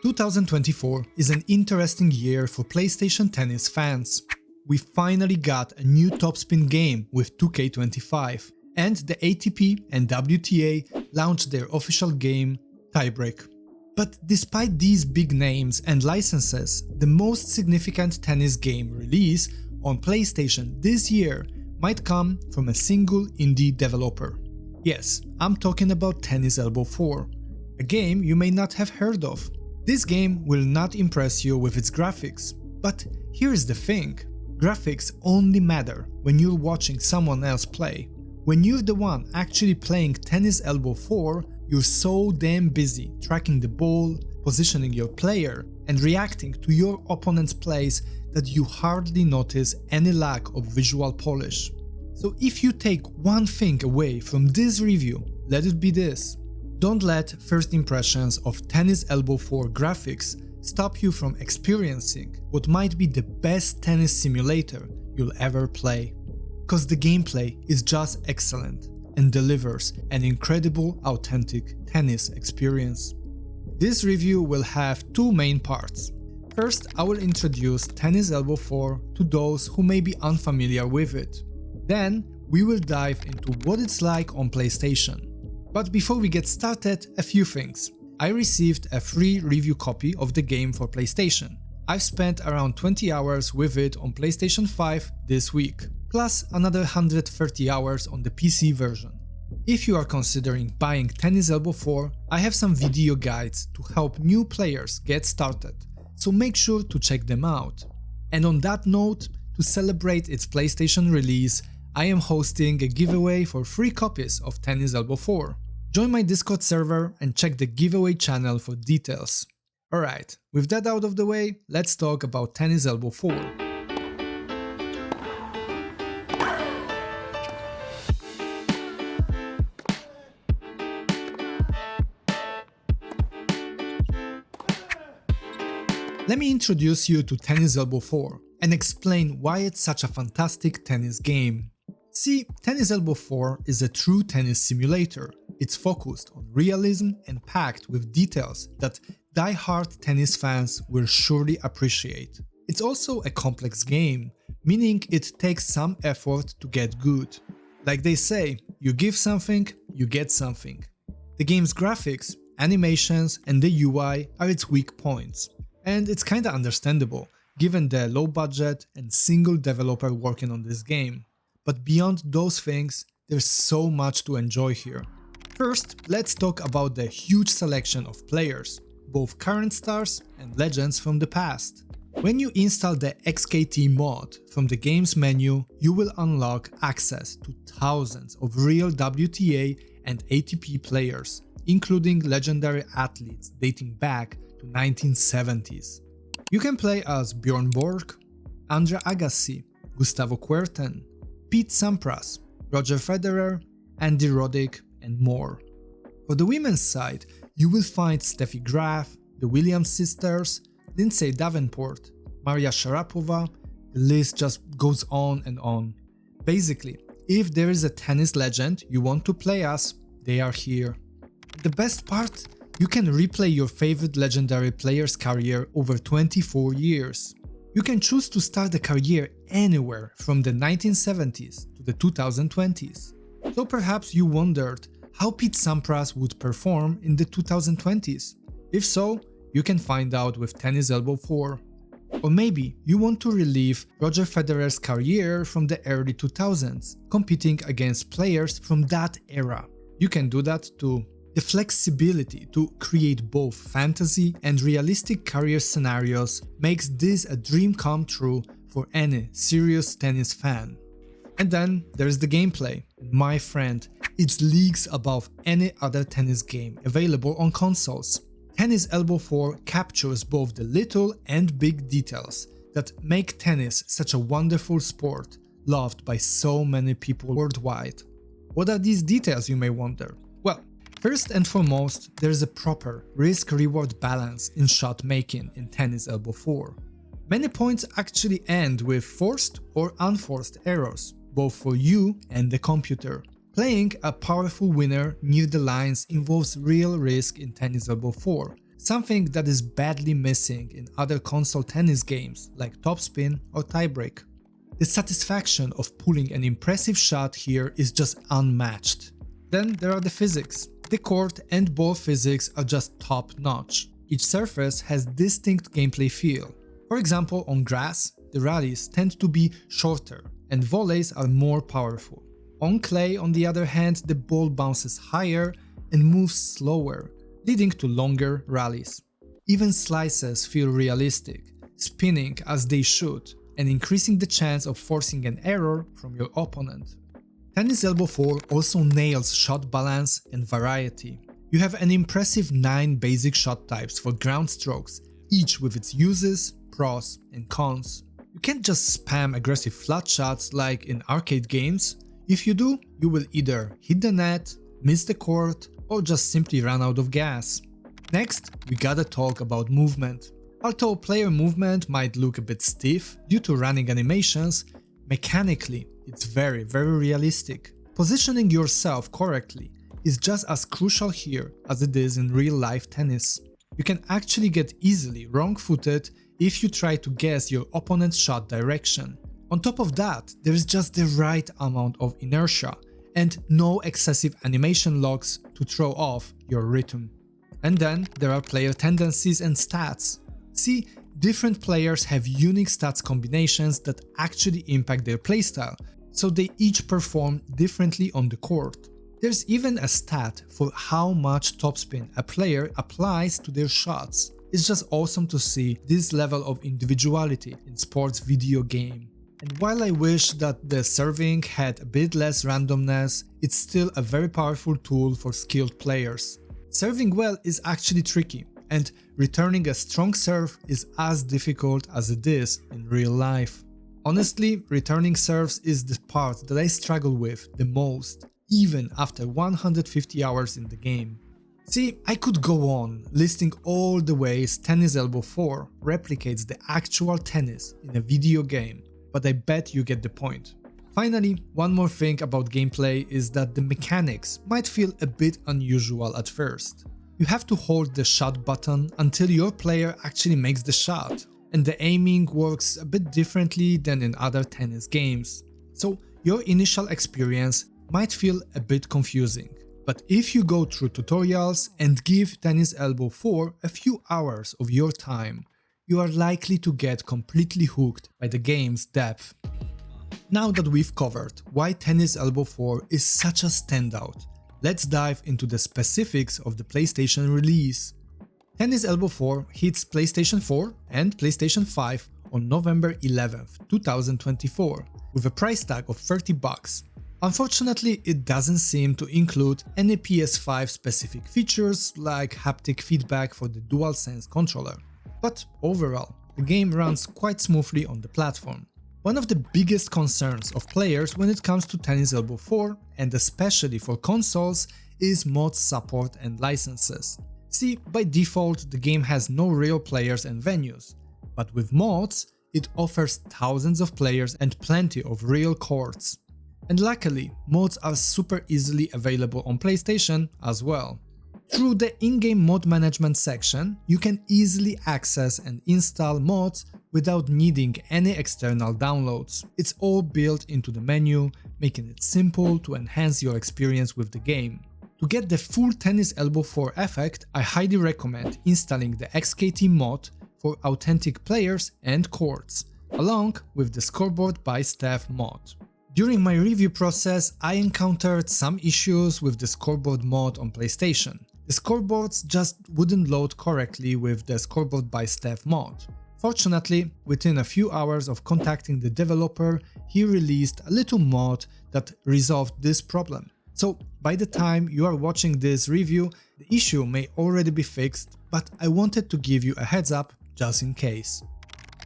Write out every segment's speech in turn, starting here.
2024 is an interesting year for PlayStation Tennis fans. We finally got a new topspin game with 2K25, and the ATP and WTA launched their official game, Tiebreak. But despite these big names and licenses, the most significant tennis game release on PlayStation this year might come from a single indie developer. Yes, I'm talking about Tennis Elbow 4, a game you may not have heard of. This game will not impress you with its graphics, but here's the thing, graphics only matter when you're watching someone else play. When you're the one actually playing Tennis Elbow 4, you're so damn busy tracking the ball, positioning your player, and reacting to your opponent's plays that you hardly notice any lack of visual polish. So if you take one thing away from this review, let it be this. Don't let first impressions of Tennis Elbow 4 graphics stop you from experiencing what might be the best tennis simulator you'll ever play. Cause the gameplay is just excellent and delivers an incredible, authentic tennis experience. This review will have two main parts. First, I will introduce Tennis Elbow 4 to those who may be unfamiliar with it. Then, we will dive into what it's like on PlayStation. But before we get started, a few things. I received a free review copy of the game for PlayStation. I've spent around 20 hours with it on PlayStation 5 this week, plus another 130 hours on the PC version. If you are considering buying Tennis Elbow 4, I have some video guides to help new players get started, so make sure to check them out. And on that note, to celebrate its PlayStation release, I am hosting a giveaway for 3 copies of Tennis Elbow 4. Join my Discord server and check the giveaway channel for details. Alright, with that out of the way, let's talk about Tennis Elbow 4. Let me introduce you to Tennis Elbow 4 and explain why it's such a fantastic tennis game. See, Tennis Elbow 4 is a true tennis simulator. It's focused on realism and packed with details that die-hard tennis fans will surely appreciate. It's also a complex game, meaning it takes some effort to get good. Like they say, you give something, you get something. The game's graphics, animations, and the UI are its weak points. And it's kinda understandable, given the low budget and single developer working on this game. But beyond those things, there's so much to enjoy here. First, let's talk about the huge selection of players, both current stars and legends from the past. When you install the XKT mod from the game's menu, you will unlock access to thousands of real WTA and ATP players, including legendary athletes dating back to 1970s. You can play as Bjorn Borg, Andre Agassi, Gustavo Kuerten, Pete Sampras, Roger Federer, Andy Roddick, and more. For the women's side, you will find Steffi Graf, the Williams sisters, Lindsay Davenport, Maria Sharapova. The list just goes on and on. Basically, if there is a tennis legend you want to play as, they are here. The best part? You can replay your favorite legendary player's career over 24 years. You can choose to start a career anywhere from the 1970s to the 2020s. So perhaps you wondered how Pete Sampras would perform in the 2020s. If so, you can find out with Tennis Elbow 4. Or maybe you want to relive Roger Federer's career from the early 2000s, competing against players from that era. You can do that too. The flexibility to create both fantasy and realistic career scenarios makes this a dream come true for any serious tennis fan. And then there's the gameplay, and my friend, it's leagues above any other tennis game available on consoles. Tennis Elbow 4 captures both the little and big details that make tennis such a wonderful sport, loved by so many people worldwide. What are these details, you may wonder? Well, first and foremost, there's a proper risk-reward balance in shot making in Tennis Elbow 4. Many points actually end with forced or unforced errors, both for you and the computer. Playing a powerful winner near the lines involves real risk in Tennis Elbow 4, something that is badly missing in other console tennis games like topspin or tiebreak. The satisfaction of pulling an impressive shot here is just unmatched. Then there are the physics. The court and ball physics are just top notch. Each surface has distinct gameplay feel. For example, on grass, the rallies tend to be shorter and volleys are more powerful. On clay, on the other hand, the ball bounces higher and moves slower, leading to longer rallies. Even slices feel realistic, spinning as they should, and increasing the chance of forcing an error from your opponent. Tennis Elbow 4 also nails shot balance and variety. You have an impressive 9 basic shot types for ground strokes, each with its uses, pros, and cons. You can't just spam aggressive flat shots like in arcade games. If you do, you will either hit the net, miss the court, or just simply run out of gas. Next, we gotta talk about movement. Although player movement might look a bit stiff due to running animations, mechanically it's very realistic. Positioning yourself correctly is just as crucial here as it is in real life tennis. You can actually get easily wrong-footed if you try to guess your opponent's shot direction. On top of that, there is just the right amount of inertia and no excessive animation locks to throw off your rhythm. And then there are player tendencies and stats. See, different players have unique stats combinations that actually impact their playstyle, so they each perform differently on the court. There's even a stat for how much topspin a player applies to their shots. It's just awesome to see this level of individuality in sports video game. And while I wish that the serving had a bit less randomness, it's still a very powerful tool for skilled players. Serving well is actually tricky, and returning a strong serve is as difficult as it is in real life. Honestly, returning serves is the part that I struggle with the most, even after 150 hours in the game. See, I could go on listing all the ways Tennis Elbow 4 replicates the actual tennis in a video game, but I bet you get the point. Finally, one more thing about gameplay is that the mechanics might feel a bit unusual at first. You have to hold the shot button until your player actually makes the shot, and the aiming works a bit differently than in other tennis games. So your initial experience might feel a bit confusing. But if you go through tutorials and give Tennis Elbow 4 a few hours of your time, you are likely to get completely hooked by the game's depth. Now that we've covered why Tennis Elbow 4 is such a standout, let's dive into the specifics of the PlayStation release. Tennis Elbow 4 hits PlayStation 4 and PlayStation 5 on November 11th, 2024, with a price tag of $30. Unfortunately, it doesn't seem to include any PS5 specific features like haptic feedback for the DualSense controller. But overall, the game runs quite smoothly on the platform. One of the biggest concerns of players when it comes to Tennis Elbow 4, and especially for consoles, is mod support and licenses. See, by default the game has no real players and venues, but with mods, it offers thousands of players and plenty of real courts. And luckily, mods are super easily available on PlayStation as well. Through the in-game mod management section, you can easily access and install mods without needing any external downloads. It's all built into the menu, making it simple to enhance your experience with the game. To get the full Tennis Elbow 4 effect, I highly recommend installing the XKT mod for authentic players and courts, along with the Scoreboard by Steph mod. During my review process, I encountered some issues with the Scoreboard mod on PlayStation. The scoreboards just wouldn't load correctly with the Scoreboard by Steph mod. Fortunately, within a few hours of contacting the developer, he released a little mod that resolved this problem. So by the time you are watching this review, the issue may already be fixed, but I wanted to give you a heads up just in case.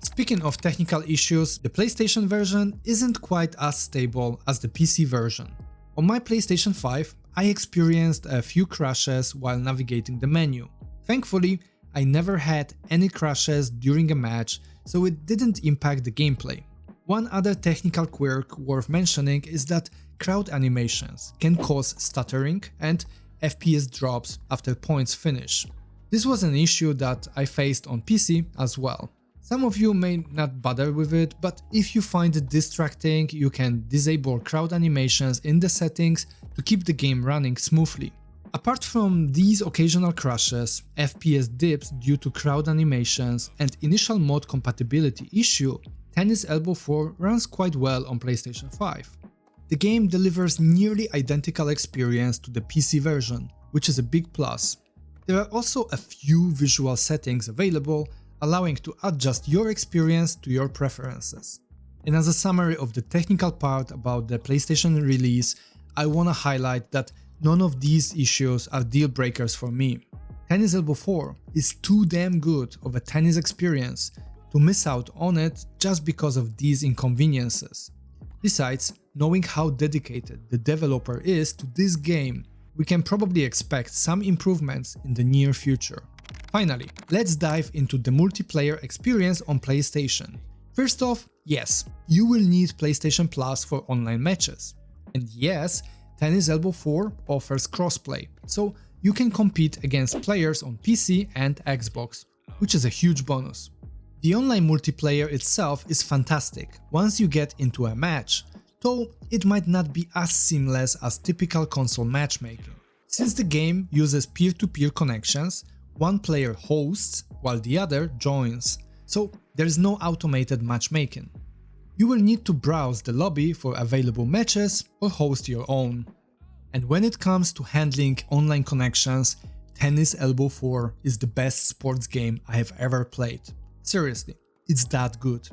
Speaking of technical issues, the PlayStation version isn't quite as stable as the PC version. On my PlayStation 5, I experienced a few crashes while navigating the menu. Thankfully, I never had any crashes during a match, so it didn't impact the gameplay. One other technical quirk worth mentioning is that crowd animations can cause stuttering and FPS drops after points finish. This was an issue that I faced on PC as well. Some of you may not bother with it, but if you find it distracting, you can disable crowd animations in the settings to keep the game running smoothly. Apart from these occasional crashes, FPS dips due to crowd animations, and initial mod compatibility issue, Tennis Elbow 4 runs quite well on PlayStation 5. The game delivers nearly identical experience to the PC version, which is a big plus. There are also a few visual settings available, allowing to adjust your experience to your preferences. And as a summary of the technical part about the PlayStation release, I wanna highlight that none of these issues are deal breakers for me. Tennis Elbow 4 is too damn good of a tennis experience to miss out on it just because of these inconveniences. Besides, knowing how dedicated the developer is to this game, we can probably expect some improvements in the near future. Finally, let's dive into the multiplayer experience on PlayStation. First off, yes, you will need PlayStation Plus for online matches. And yes, Tennis Elbow 4 offers crossplay, so you can compete against players on PC and Xbox, which is a huge bonus. The online multiplayer itself is fantastic once you get into a match, though it might not be as seamless as typical console matchmaking. Since the game uses peer-to-peer connections, one player hosts while the other joins, so there's no automated matchmaking. You will need to browse the lobby for available matches or host your own. And when it comes to handling online connections, Tennis Elbow 4 is the best sports game I have ever played. Seriously, it's that good.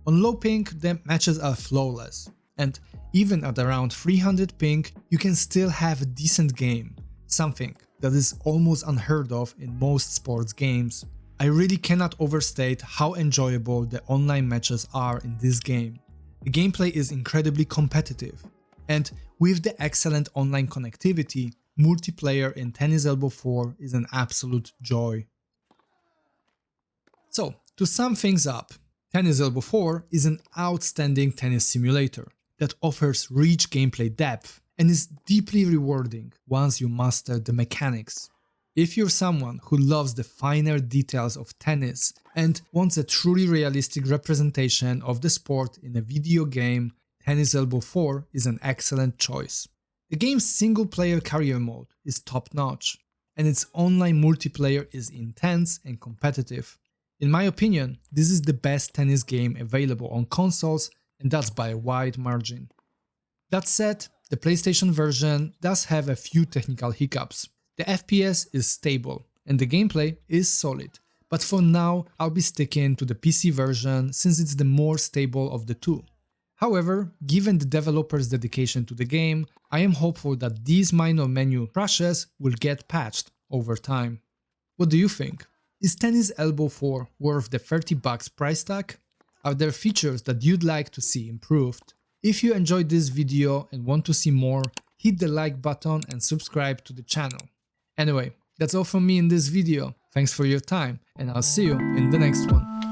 On low ping, the matches are flawless, and even at around 300 ping, you can still have a decent game, something that is almost unheard of in most sports games. I really cannot overstate how enjoyable the online matches are in this game. The gameplay is incredibly competitive, and with the excellent online connectivity, multiplayer in Tennis Elbow 4 is an absolute joy. So, to sum things up, Tennis Elbow 4 is an outstanding tennis simulator that offers rich gameplay depth and is deeply rewarding once you master the mechanics. If you're someone who loves the finer details of tennis and wants a truly realistic representation of the sport in a video game, Tennis Elbow 4 is an excellent choice. The game's single-player career mode is top-notch, and its online multiplayer is intense and competitive. In my opinion, this is the best tennis game available on consoles, and that's by a wide margin. That said, the PlayStation version does have a few technical hiccups. The FPS is stable and the gameplay is solid, but for now I'll be sticking to the PC version since it's the more stable of the two. However, given the developer's dedication to the game, I am hopeful that these minor menu crashes will get patched over time. What do you think? Is Tennis Elbow 4 worth the $30 price tag? Are there features that you'd like to see improved? If you enjoyed this video and want to see more, hit the like button and subscribe to the channel. Anyway, that's all from me in this video. Thanks for your time, and I'll see you in the next one.